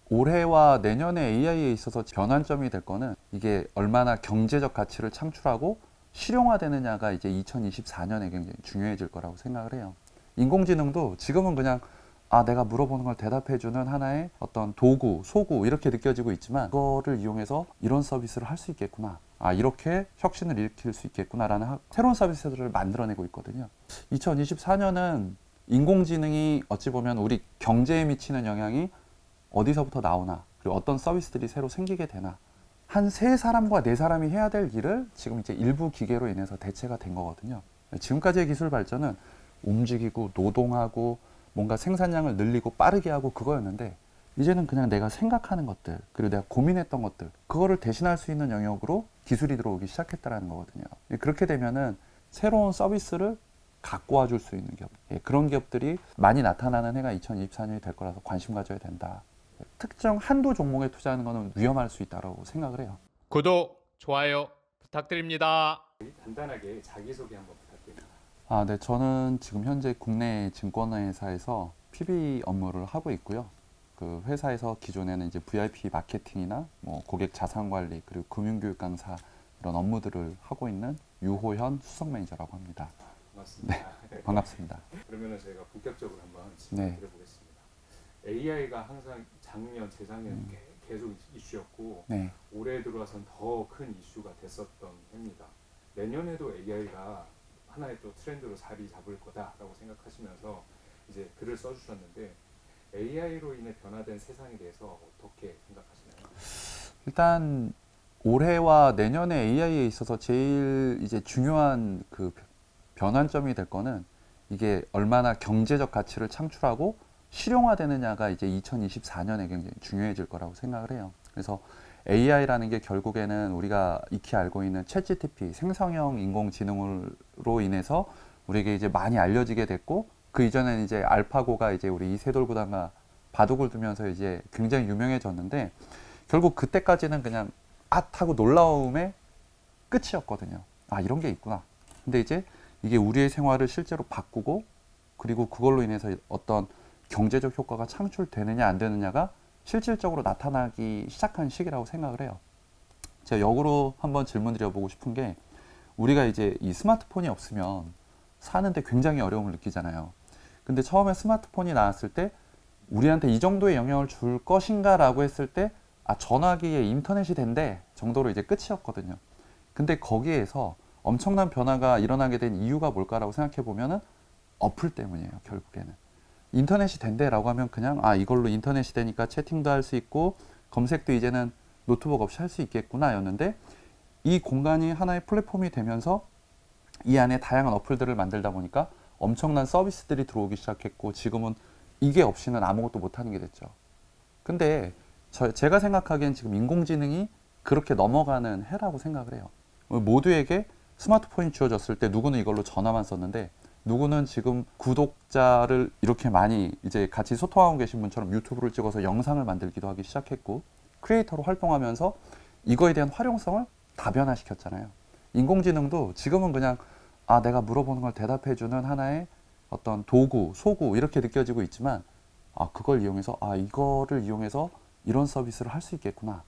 올해와 내년에 AI에 있어서 변환점이 될 거는 이게 얼마나 경제적 가치를 창출하고 실용화되느냐가 이제 2024년에 굉장히 중요해질 거라고 생각을 해요. 인공지능도 지금은 그냥 내가 물어보는 걸 대답해주는 하나의 어떤 도구, 소구 이렇게 느껴지고 있지만 그거를 이용해서 이런 서비스를 할 수 있겠구나. 이렇게 혁신을 일으킬 수 있겠구나라는 새로운 서비스들을 만들어내고 있거든요. 2024년은 인공지능이 어찌 보면 우리 경제에 미치는 영향이 어디서부터 나오나, 그리고 어떤 서비스들이 새로 생기게 되나, 한 세 사람과 네 사람이 해야 될 일을 지금 이제 일부 기계로 인해서 대체가 된 거거든요. 지금까지의 기술 발전은 움직이고 노동하고 뭔가 생산량을 늘리고 빠르게 하고 그거였는데, 이제는 그냥 내가 생각하는 것들, 그리고 내가 고민했던 것들, 그거를 대신할 수 있는 영역으로 기술이 들어오기 시작했다는 거거든요. 그렇게 되면은 새로운 서비스를 갖고 와줄 수 있는 기업, 그런 기업들이 많이 나타나는 해가 2024년이 될 거라서 관심 가져야 된다. 특정 한두 종목에 투자하는 것은 위험할 수 있다고 생각을 해요. 구독, 좋아요 부탁드립니다. 간단하게 자기소개 한번 부탁드립니다. 네, 저는 지금 현재 국내 증권회사에서 PB 업무를 하고 있고요. 그 회사에서 기존에는 이제 VIP 마케팅이나 뭐 고객 자산 관리 그리고 금융교육 강사 이런 업무들을 하고 있는 유호현 수석 매니저라고 합니다. 반갑습니다. 네, 반갑습니다. 그러면 저희가 본격적으로 한번 질문 네. 드려보겠습니다. AI가 항상 작년, 재작년 계속 이슈였고 네. 올해 들어와선 더 큰 이슈가 됐었던 해입니다. 내년에도 AI가 하나의 또 트렌드로 자리 잡을 거다라고 생각하시면서 이제 글을 써주셨는데 AI로 인해 변화된 세상에 대해서 어떻게 생각하시나요? 일단 올해와 내년에 AI에 있어서 제일 이제 중요한 그 변환점이 될 거는 이게 얼마나 경제적 가치를 창출하고 실용화되느냐가 이제 2024년에 굉장히 중요해질 거라고 생각을 해요. 그래서 AI라는 게 결국에는 우리가 익히 알고 있는 챗GPT 생성형 인공지능으로 인해서 우리에게 이제 많이 알려지게 됐고, 그 이전에는 이제 알파고가 이제 우리 이세돌 구단과 바둑을 두면서 이제 굉장히 유명해졌는데, 결국 그때까지는 그냥 하고 놀라움의 끝이었거든요. 이런 게 있구나. 근데 이제 이게 우리의 생활을 실제로 바꾸고, 그리고 그걸로 인해서 어떤 경제적 효과가 창출되느냐 안 되느냐가 실질적으로 나타나기 시작한 시기라고 생각을 해요. 제가 역으로 한번 질문 드려보고 싶은 게, 우리가 이제 이 스마트폰이 없으면 사는데 굉장히 어려움을 느끼잖아요. 근데 처음에 스마트폰이 나왔을 때 우리한테 이 정도의 영향을 줄 것인가 라고 했을 때 전화기에 인터넷이 된대 정도로 이제 끝이었거든요. 근데 거기에서 엄청난 변화가 일어나게 된 이유가 뭘까라고 생각해 보면은 어플 때문이에요. 결국에는 인터넷이 된대라고 하면 그냥 이걸로 인터넷이 되니까 채팅도 할 수 있고 검색도 이제는 노트북 없이 할 수 있겠구나 였는데, 이 공간이 하나의 플랫폼이 되면서 이 안에 다양한 어플들을 만들다 보니까 엄청난 서비스들이 들어오기 시작했고, 지금은 이게 없이는 아무것도 못하는 게 됐죠. 근데 제가 생각하기엔 지금 인공지능이 그렇게 넘어가는 해라고 생각을 해요. 모두에게 스마트폰이 주어졌을 때 누구는 이걸로 전화만 썼는데, 누구는 지금 구독자를 이렇게 많이 이제 같이 소통하고 계신 분처럼 유튜브를 찍어서 영상을 만들기도 하기 시작했고, 크리에이터로 활동하면서 이거에 대한 활용성을 다변화시켰잖아요. 인공지능도 지금은 그냥 내가 물어보는 걸 대답해주는 하나의 어떤 도구, 소구 이렇게 느껴지고 있지만, 그걸 이용해서 이거를 이용해서 이런 서비스를 할 수 있겠구나,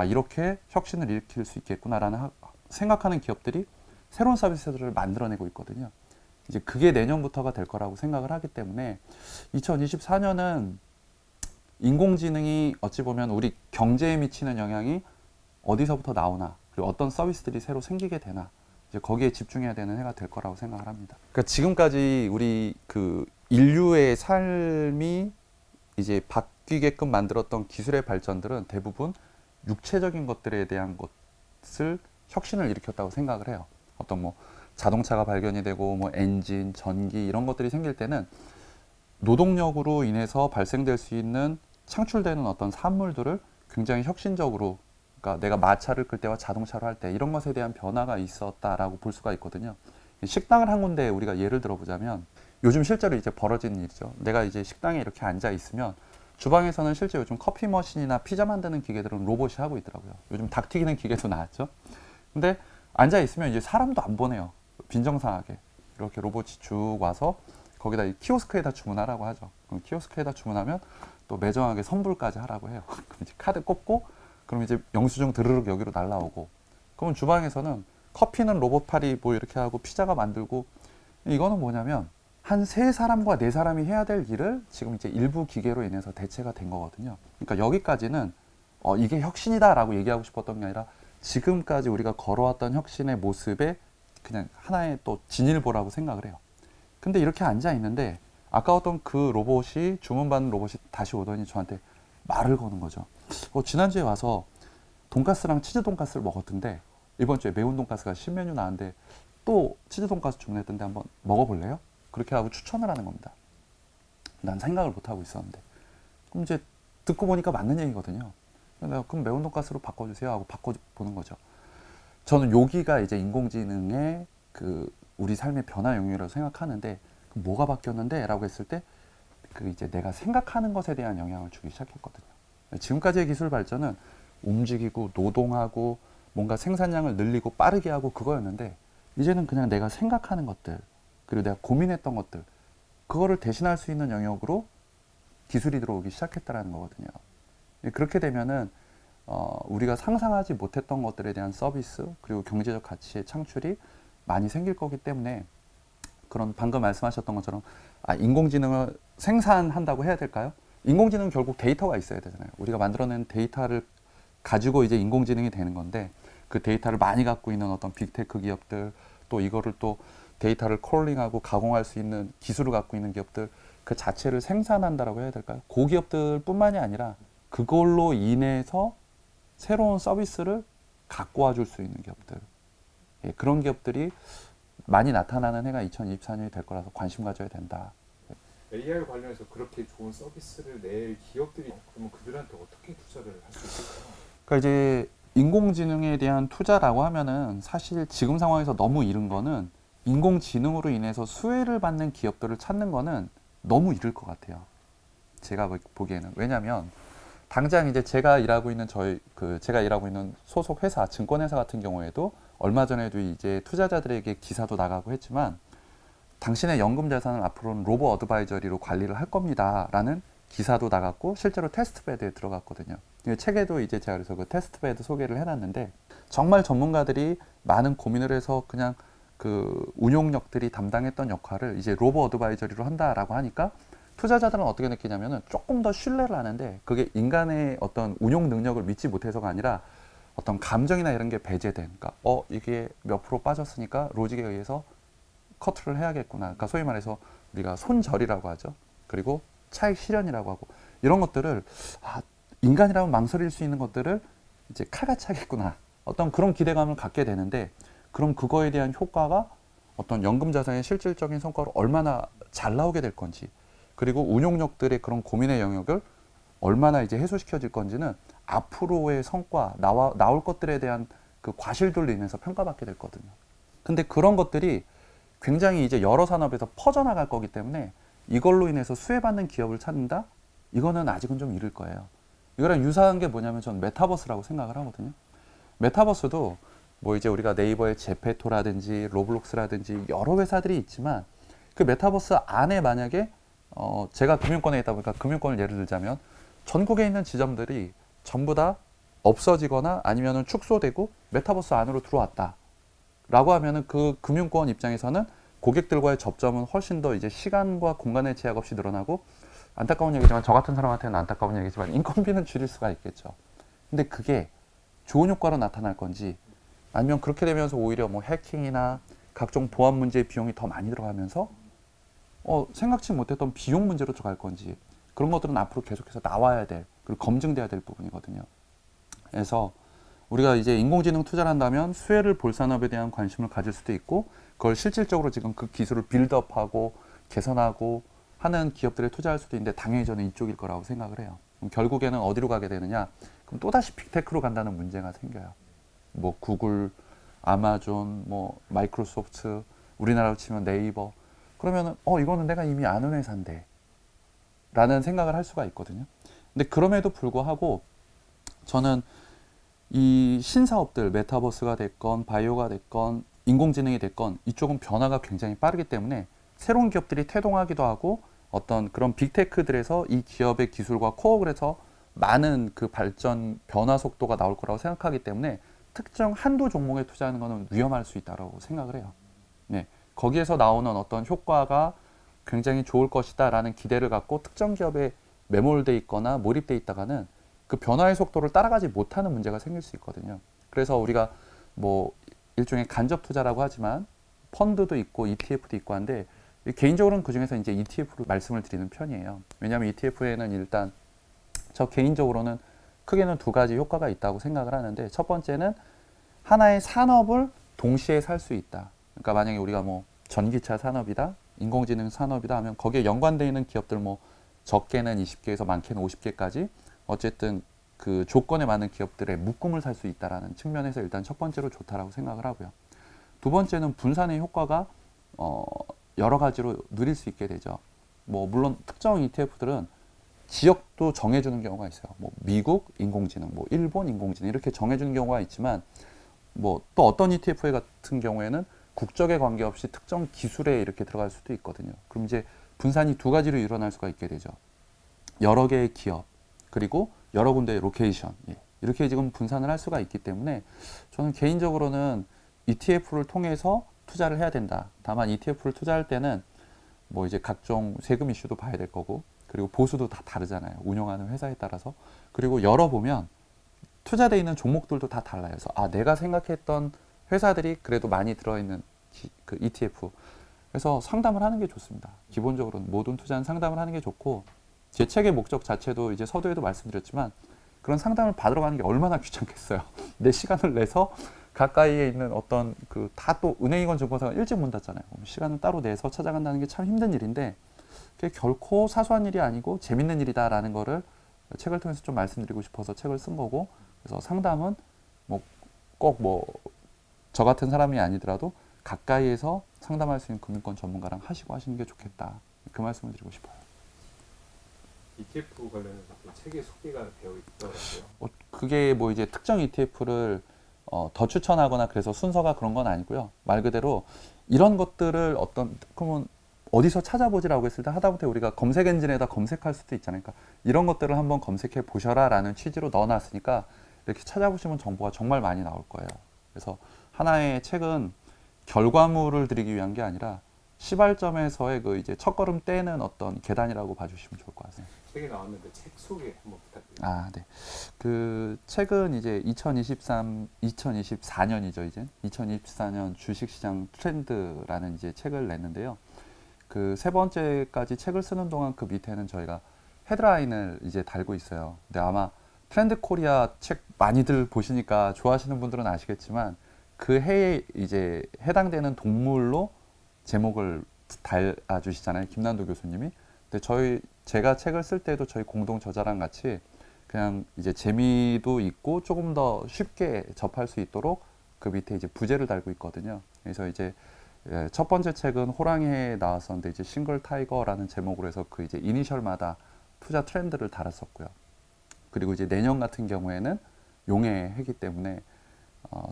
이렇게 혁신을 일으킬 수 있겠구나라는 생각하는 기업들이 새로운 서비스들을 만들어내고 있거든요. 이제 그게 내년부터가 될 거라고 생각을 하기 때문에 2024년은 인공지능이 어찌 보면 우리 경제에 미치는 영향이 어디서부터 나오나, 그리고 어떤 서비스들이 새로 생기게 되나, 이제 거기에 집중해야 되는 해가 될 거라고 생각을 합니다. 그러니까 지금까지 우리 그 인류의 삶이 이제 바뀌게끔 만들었던 기술의 발전들은 대부분 육체적인 것들에 대한 것을 혁신을 일으켰다고 생각을 해요. 어떤 뭐 자동차가 발견이 되고 뭐 엔진, 전기 이런 것들이 생길 때는 노동력으로 인해서 발생될 수 있는 창출되는 어떤 산물들을 굉장히 혁신적으로, 그러니까 내가 마차를 끌 때와 자동차를 할 때 이런 것에 대한 변화가 있었다라고 볼 수가 있거든요. 식당을 한 군데 우리가 예를 들어보자면, 요즘 실제로 이제 벌어지는 일이죠. 내가 이제 식당에 이렇게 앉아 있으면 주방에서는 실제 요즘 커피 머신이나 피자 만드는 기계들은 로봇이 하고 있더라고요. 요즘 닭 튀기는 기계도 나왔죠. 근데 앉아 있으면 이제 사람도 안 보내요. 빈정상하게 이렇게 로봇이 쭉 와서 거기다 키오스크에다 주문하라고 하죠. 그럼 키오스크에다 주문하면 또 매정하게 선불까지 하라고 해요. 그럼 이제 카드 꼽고 그럼 이제 영수증 드르륵 여기로 날라오고 그러면 주방에서는 커피는 로봇팔이 뭐 이렇게 하고 피자가 만들고 이거는 뭐냐면 한 세 사람과 네 사람이 해야 될 일을 지금 이제 일부 기계로 인해서 대체가 된 거거든요. 그러니까 여기까지는 이게 혁신이다라고 얘기하고 싶었던 게 아니라 지금까지 우리가 걸어왔던 혁신의 모습에 그냥 하나의 또 진일보라고 생각을 해요. 근데 이렇게 앉아 있는데 아까 어떤 그 로봇이 주문받는 로봇이 다시 오더니 저한테 말을 거는 거죠. 지난주에 와서 돈가스랑 치즈 돈가스를 먹었던데 이번 주에 매운 돈가스가 신메뉴 나왔는데 또 치즈 돈가스 주문했던데 한번 먹어볼래요? 그렇게 하고 추천을 하는 겁니다. 난 생각을 못 하고 있었는데 그럼 이제 듣고 보니까 맞는 얘기거든요. 내가 그럼 매운 돈가스로 바꿔주세요 하고 바꿔보는 거죠. 저는 여기가 이제 인공지능의 그 우리 삶의 변화 영역이라고 생각하는데 그럼 뭐가 바뀌었는데? 라고 했을 때 그 이제 내가 생각하는 것에 대한 영향을 주기 시작했거든요. 지금까지의 기술 발전은 움직이고 노동하고 뭔가 생산량을 늘리고 빠르게 하고 그거였는데 이제는 그냥 내가 생각하는 것들 그리고 내가 고민했던 것들 그거를 대신할 수 있는 영역으로 기술이 들어오기 시작했다는 거거든요. 그렇게 되면은 우리가 상상하지 못했던 것들에 대한 서비스 그리고 경제적 가치의 창출이 많이 생길 거기 때문에 그런 방금 말씀하셨던 것처럼 인공지능을 생산한다고 해야 될까요? 인공지능은 결국 데이터가 있어야 되잖아요. 우리가 만들어낸 데이터를 가지고 이제 인공지능이 되는 건데 그 데이터를 많이 갖고 있는 어떤 빅테크 기업들 또 이거를 또 데이터를 크롤링하고 가공할 수 있는 기술을 갖고 있는 기업들 그 자체를 생산한다라고 해야 될까요? 그 기업들 뿐만이 아니라 그걸로 인해서 새로운 서비스를 갖고 와줄 수 있는 기업들 그런 기업들이 많이 나타나는 해가 2024년이 될 거라서 관심 가져야 된다. AI 관련해서 그렇게 좋은 서비스를 낼 기업들이 그러면 그들한테 어떻게 투자를 할 수 있을까요? 그러니까 이제 인공지능에 대한 투자라고 하면은 사실 지금 상황에서 너무 이른 거는 인공지능으로 인해서 수혜를 받는 기업들을 찾는 거는 너무 이를 것 같아요. 제가 보기에는. 왜냐하면 당장 이제 제가 일하고 있는 제가 일하고 있는 소속 회사, 증권회사 같은 경우에도 얼마 전에도 이제 투자자들에게 기사도 나가고 했지만 당신의 연금 자산을 앞으로는 로보 어드바이저리로 관리를 할 겁니다라는 기사도 나갔고 실제로 테스트베드에 들어갔거든요. 책에도 이제 제가 그래서 그 테스트베드 소개를 해놨는데 정말 전문가들이 많은 고민을 해서 그냥 그 운용력들이 담당했던 역할을 이제 로보 어드바이저리로 한다라고 하니까 투자자들은 어떻게 느끼냐면은 조금 더 신뢰를 하는데 그게 인간의 어떤 운용 능력을 믿지 못해서가 아니라 어떤 감정이나 이런 게 배제된 그러니까 이게 몇 프로 빠졌으니까 로직에 의해서 커트를 해야겠구나. 그러니까 소위 말해서 우리가 손절이라고 하죠. 그리고 차익 실현이라고 하고 이런 것들을 인간이라면 망설일 수 있는 것들을 이제 칼같이 하겠구나. 어떤 그런 기대감을 갖게 되는데 그럼 그거에 대한 효과가 어떤 연금 자산의 실질적인 성과로 얼마나 잘 나오게 될 건지 그리고 운용력들의 그런 고민의 영역을 얼마나 이제 해소시켜질 건지는 앞으로의 성과 나올 것들에 대한 그 과실들로 인해서 평가받게 될 거거든요. 근데 그런 것들이 굉장히 이제 여러 산업에서 퍼져나갈 거기 때문에 이걸로 인해서 수혜받는 기업을 찾는다? 이거는 아직은 좀 이를 거예요. 이거랑 유사한 게 뭐냐면 저는 메타버스라고 생각을 하거든요. 메타버스도 뭐 이제 우리가 네이버의 제페토라든지 로블록스라든지 여러 회사들이 있지만 그 메타버스 안에 만약에 제가 금융권에 있다 보니까 금융권을 예를 들자면 전국에 있는 지점들이 전부 다 없어지거나 아니면은 축소되고 메타버스 안으로 들어왔다. 라고 하면은 그 금융권 입장에서는 고객들과의 접점은 훨씬 더 이제 시간과 공간의 제약 없이 늘어나고 안타까운 얘기지만 저 같은 사람한테는 안타까운 얘기지만 인건비는 줄일 수가 있겠죠. 근데 그게 좋은 효과로 나타날 건지 아니면 그렇게 되면서 오히려 뭐 해킹이나 각종 보안 문제의 비용이 더 많이 들어가면서 생각지 못했던 비용 문제로 들어갈 건지 그런 것들은 앞으로 계속해서 나와야 될 그리고 검증돼야 될 부분이거든요. 그래서 우리가 이제 인공지능 투자를 한다면 수혜를 볼 산업에 대한 관심을 가질 수도 있고 그걸 실질적으로 지금 그 기술을 빌드업하고 개선하고 하는 기업들에 투자할 수도 있는데 당연히 저는 이쪽일 거라고 생각을 해요. 그럼 결국에는 어디로 가게 되느냐? 그럼 또다시 빅테크로 간다는 문제가 생겨요. 뭐 구글, 아마존, 뭐 마이크로소프트, 우리나라로 치면 네이버. 그러면은 이거는 내가 이미 아는 회사인데 라는 생각을 할 수가 있거든요. 근데 그럼에도 불구하고 저는 이 신사업들 메타버스가 됐건 바이오가 됐건 인공지능이 됐건 이쪽은 변화가 굉장히 빠르기 때문에 새로운 기업들이 태동하기도 하고 어떤 그런 빅테크들에서 이 기업의 기술과 코어를 해서 많은 그 발전 변화 속도가 나올 거라고 생각하기 때문에 특정 한두 종목에 투자하는 것은 위험할 수 있다고 생각을 해요. 네, 거기에서 나오는 어떤 효과가 굉장히 좋을 것이다라는 기대를 갖고 특정 기업에 매몰돼 있거나 몰입돼 있다가는 그 변화의 속도를 따라가지 못하는 문제가 생길 수 있거든요. 그래서 우리가 뭐 일종의 간접 투자라고 하지만 펀드도 있고 ETF도 있고 한데 개인적으로는 그 중에서 이제 ETF로 말씀을 드리는 편이에요. 왜냐하면 ETF에는 일단 저 개인적으로는 크게는 두 가지 효과가 있다고 생각을 하는데, 첫 번째는 하나의 산업을 동시에 살 수 있다. 그러니까 만약에 우리가 뭐 전기차 산업이다, 인공지능 산업이다 하면 거기에 연관되어 있는 기업들 뭐 적게는 20개에서 많게는 50개까지 어쨌든 그 조건에 맞는 기업들의 묶음을 살 수 있다라는 측면에서 일단 첫 번째로 좋다라고 생각을 하고요. 두 번째는 분산의 효과가 여러 가지로 누릴 수 있게 되죠. 뭐 물론 특정 ETF들은 지역도 정해주는 경우가 있어요. 뭐 미국 인공지능, 뭐 일본 인공지능 이렇게 정해주는 경우가 있지만 뭐 또 어떤 ETF 같은 경우에는 국적에 관계없이 특정 기술에 이렇게 들어갈 수도 있거든요. 그럼 이제 분산이 두 가지로 일어날 수가 있게 되죠. 여러 개의 기업 그리고 여러 군데의 로케이션, 이렇게 지금 분산을 할 수가 있기 때문에 저는 개인적으로는 ETF를 통해서 투자를 해야 된다. 다만 ETF를 투자할 때는 뭐 이제 각종 세금 이슈도 봐야 될 거고, 그리고 보수도 다 다르잖아요. 운영하는 회사에 따라서. 그리고 열어보면 투자되어 있는 종목들도 다 달라요. 그래서 내가 생각했던 회사들이 그래도 많이 들어있는 그 ETF. 그래서 상담을 하는 게 좋습니다. 기본적으로는 모든 투자는 상담을 하는 게 좋고, 제 책의 목적 자체도 이제 서두에도 말씀드렸지만 그런 상담을 받으러 가는 게 얼마나 귀찮겠어요. 내 시간을 내서 가까이에 있는 어떤 그 다 또 은행이건 증권사가 일찍 문 닫잖아요. 시간을 따로 내서 찾아간다는 게 참 힘든 일인데 그게 결코 사소한 일이 아니고 재밌는 일이다라는 거를 책을 통해서 좀 말씀드리고 싶어서 책을 쓴 거고, 그래서 상담은 뭐 꼭 뭐 저 같은 사람이 아니더라도 가까이에서 상담할 수 있는 금융권 전문가랑 하시는 게 좋겠다. 그 말씀을 드리고 싶어요. ETF 관련해서 또 책에 소개가 되어 있더라고요. 그게 뭐 이제 특정 ETF를 더 추천하거나 그래서 순서가 그런 건 아니고요. 말 그대로 이런 것들을 그러면 어디서 찾아보지라고 했을 때 하다못해 우리가 검색 엔진에다 검색할 수도 있잖아요. 그러니까 이런 것들을 한번 검색해 보셔라라는 취지로 넣어놨으니까 이렇게 찾아보시면 정보가 정말 많이 나올 거예요. 그래서 하나의 책은 결과물을 드리기 위한 게 아니라 시발점에서의 그 이제 첫걸음 떼는 어떤 계단이라고 봐주시면 좋을 것 같습니다. 책에 나왔는데 책 소개 한번 부탁드립니다. 네. 그 책은 이제 2024년이죠, 이제. 2024년 주식시장 트렌드라는 이제 책을 냈는데요. 그 세 번째까지 책을 쓰는 동안 그 밑에는 저희가 헤드라인을 이제 달고 있어요. 근데 아마 트렌드 코리아 책 많이들 보시니까 좋아하시는 분들은 아시겠지만 그 해에 이제 해당되는 동물로 제목을 달아주시잖아요. 김난도 교수님이. 근데 제가 책을 쓸 때도 저희 공동 저자랑 같이 그냥 이제 재미도 있고 조금 더 쉽게 접할 수 있도록 그 밑에 이제 부제를 달고 있거든요. 그래서 이제 첫 번째 책은 호랑이에 나왔었는데 이제 싱글 타이거라는 제목으로 해서 그 이제 이니셜마다 투자 트렌드를 달았었고요. 그리고 이제 내년 같은 경우에는 용의 해기 때문에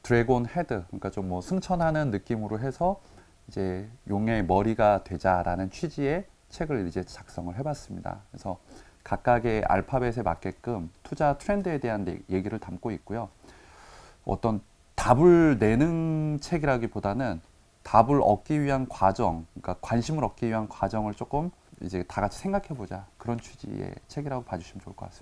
드래곤 헤드, 그러니까 좀 뭐 승천하는 느낌으로 해서 이제 용의 머리가 되자라는 취지의 책을 이제 작성을 해봤습니다. 그래서 각각의 알파벳에 맞게끔 투자 트렌드에 대한 얘기를 담고 있고요. 어떤 답을 내는 책이라기보다는 답을 얻기 위한 과정, 그러니까 관심을 얻기 위한 과정을 조금 이제 다 같이 생각해보자, 그런 취지의 책이라고 봐주시면 좋을 것 같습니다.